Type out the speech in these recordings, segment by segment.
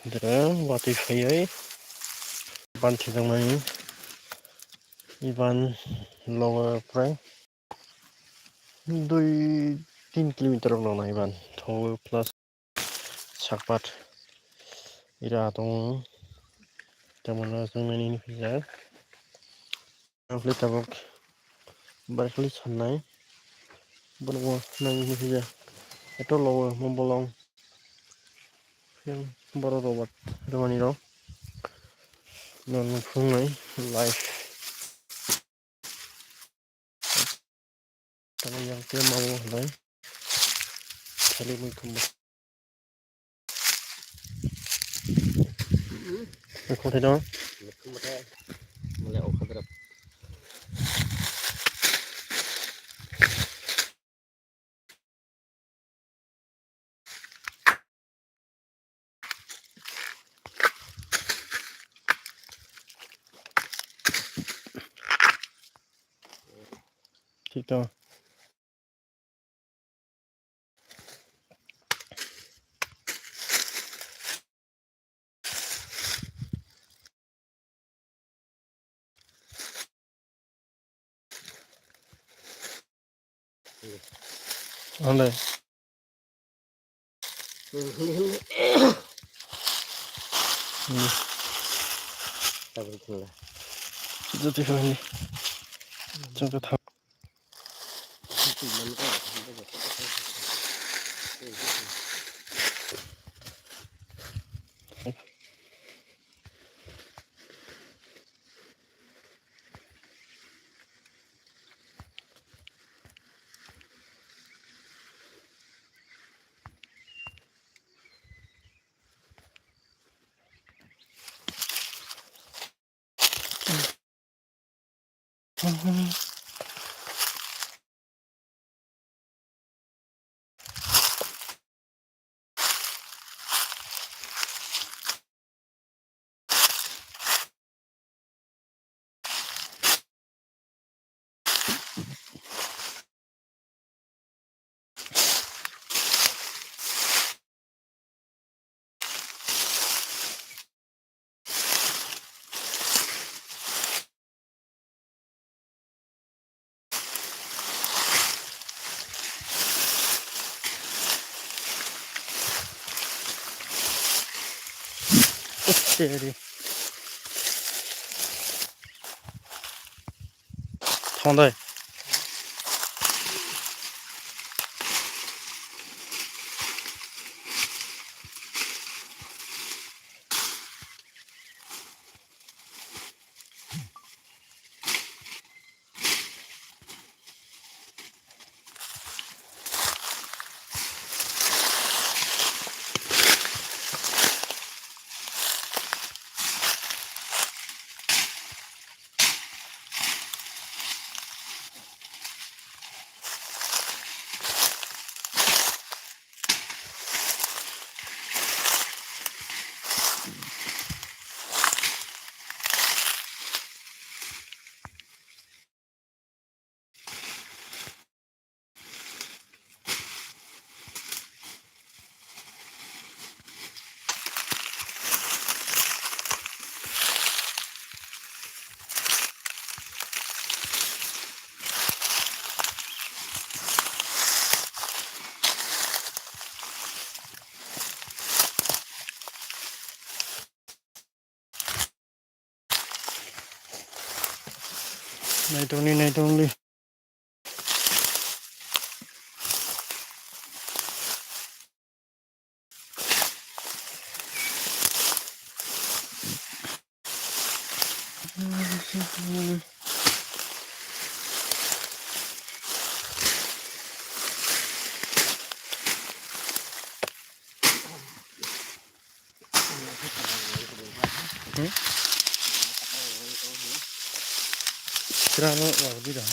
Dra wati fayai ban thidangmani iban lower pray 2-3 kilometer long iban thong plus sakpat ira tong tamana sangmani fija afle tabok barkli sannai bongo nang fija eto lower mombolong yang boro robot romani ro non fungai life tama yang ke mau lai kali muy kumba ko thế đó ठीक đó ăn đây rất tuyệt vời trong cái thằng đi thong đây này tông đi Kira nó vào đi rồi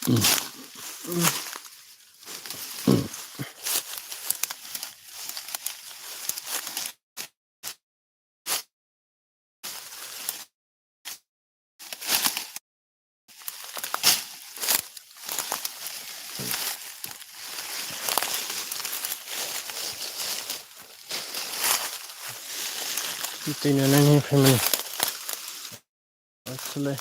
Ito na yung family. Actually.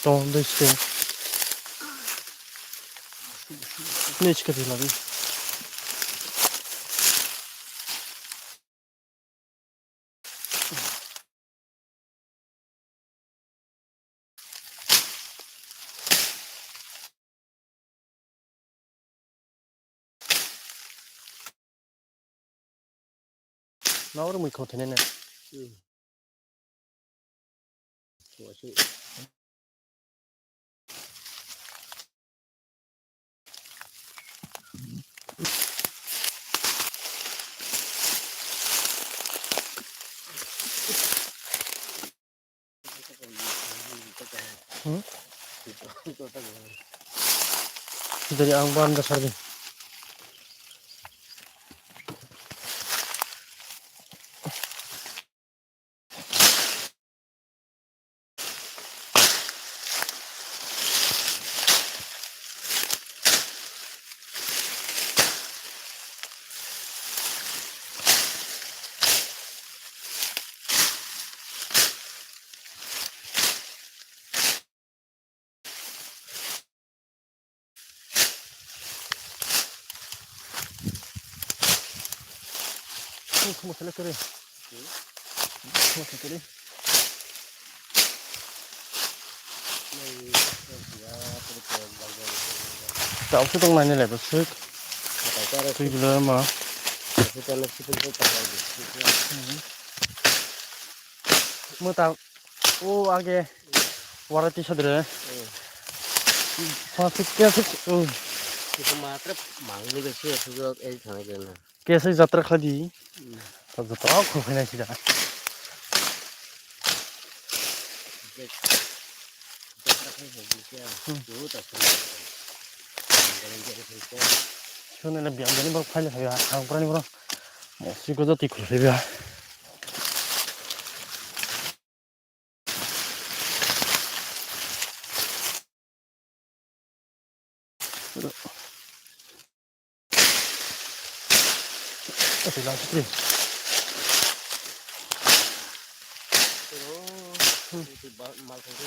Don't this thing. Ne çıkartıyorlar abi? Ne var mı kontene ne? Dari ang bahan dasar din. Kamu salah kere. Kamu salah kere. Tạo cái tông này này lại bớt sức. Tuy bữa mà. Mưa tao. Ô 아게 와라티 셔드래. 파스 계속. Itu matre mangni besi sudah thane kena. 계속 যাত্রা খাদি. তা যাত্রা খুব হয় না সিধা. Shonen na biang gani bang phale phaya ang prani bro. Mo si ko jati khul phaya. Tapi lang sih. Itu mal itu.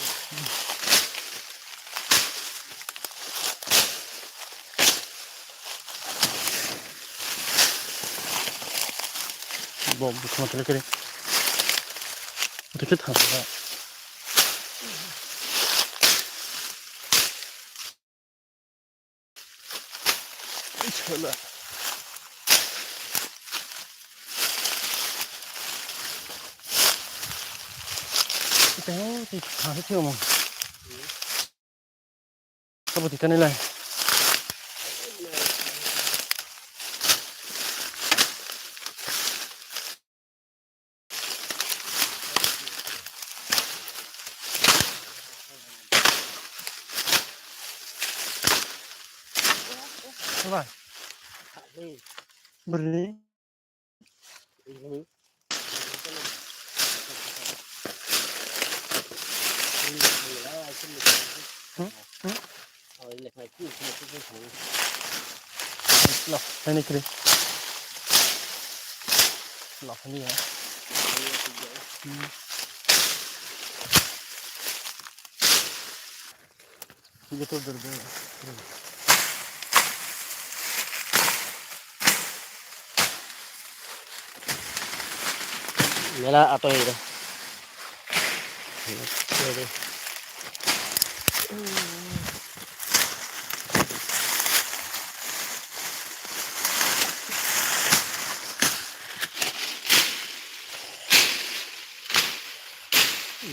Bom bu kuma tele kere. Itu kita ha. İnşallah. Itu di ha itu mo. Kamu di kanila. Coba. Beri. Ini. Oh, ini kayak itu itu. Lah, ini kere. Lah, ini ya. Gitu berbeda. Mela atau itu. Ini.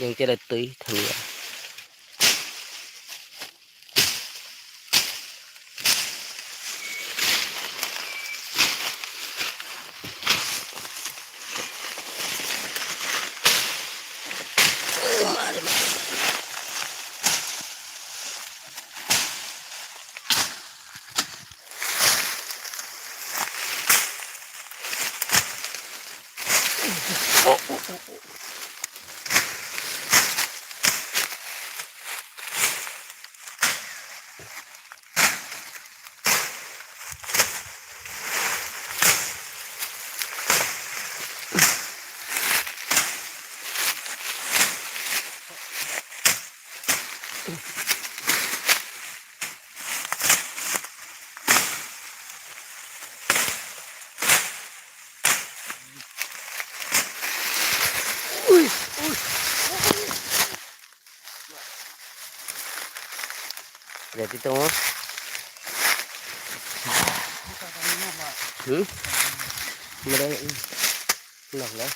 Yang kira tui thania. Mari, mari. Ui, ui. Jadi tu mah. Mereka ini. Nah,